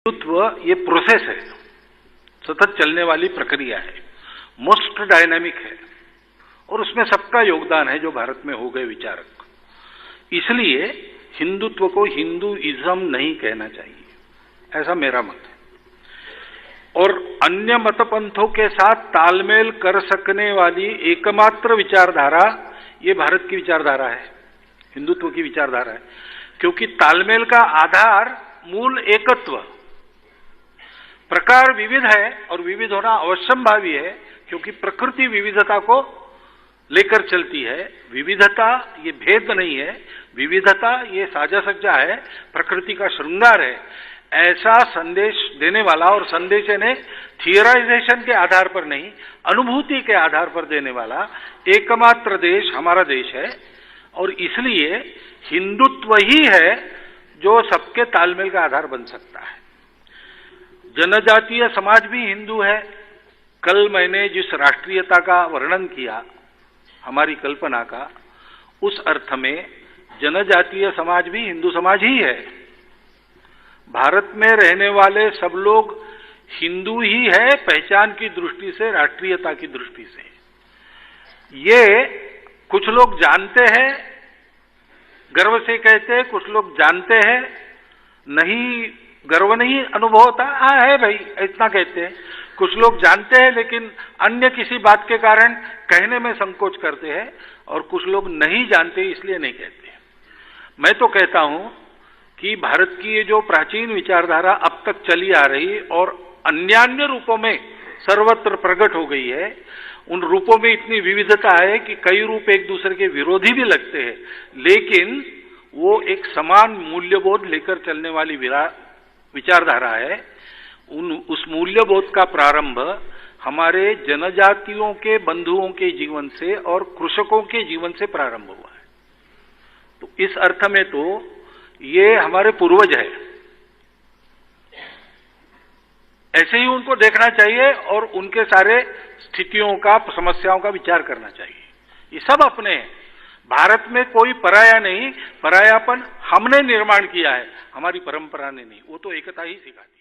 हिंदुत्व ये प्रोसेस है, सतत चलने वाली प्रक्रिया है, मोस्ट डायनामिक है और उसमें सबका योगदान है जो भारत में हो गए विचारक। इसलिए हिंदुत्व को हिंदुइज्म नहीं कहना चाहिए, ऐसा मेरा मत है। और अन्य मतपंथों के साथ तालमेल कर सकने वाली एकमात्र विचारधारा ये भारत की विचारधारा है, हिंदुत्व की विचारधारा है, क्योंकि तालमेल का आधार मूल एकत्व। प्रकार विविध है और विविध होना अवश्यंभावी है, क्योंकि प्रकृति विविधता को लेकर चलती है। विविधता ये भेद नहीं है, विविधता ये साजा सज्जा है, प्रकृति का श्रृंगार है। ऐसा संदेश देने वाला, और संदेश ने थियराइजेशन के आधार पर नहीं, अनुभूति के आधार पर देने वाला एकमात्र देश हमारा देश है। और इसलिए हिंदुत्व ही है जो सबके तालमेल का आधार बन सकता है। जनजातीय समाज भी हिंदू है। कल मैंने जिस राष्ट्रीयता का वर्णन किया, हमारी कल्पना का, उस अर्थ में जनजातीय समाज भी हिंदू समाज ही है। भारत में रहने वाले सब लोग हिंदू ही है, पहचान की दृष्टि से, राष्ट्रीयता की दृष्टि से। ये कुछ लोग जानते हैं, गर्व से कहते हैं, कुछ लोग जानते हैं, नहीं गर्व नहीं अनुभव होता, हाँ है भाई इतना कहते हैं। कुछ लोग जानते हैं लेकिन अन्य किसी बात के कारण कहने में संकोच करते हैं, और कुछ लोग नहीं जानते इसलिए नहीं कहते। मैं तो कहता हूं कि भारत की ये जो प्राचीन विचारधारा अब तक चली आ रही और अन्यान्य रूपों में सर्वत्र प्रकट हो गई है, उन रूपों में इतनी विविधता है कि कई रूप एक दूसरे के विरोधी भी लगते हैं, लेकिन वो एक समान मूल्यबोध लेकर चलने वाली विचारधारा है। उस मूल्यबोध का प्रारंभ हमारे जनजातियों के बंधुओं के जीवन से और कृषकों के जीवन से प्रारंभ हुआ है। तो इस अर्थ में तो ये हमारे पूर्वज है, ऐसे ही उनको देखना चाहिए और उनके सारे स्थितियों का, समस्याओं का विचार करना चाहिए। ये सब अपने हैं, भारत में कोई पराया नहीं। परायापन हमने निर्माण किया है, हमारी परंपरा ने नहीं। वो तो एकता ही सिखाती है।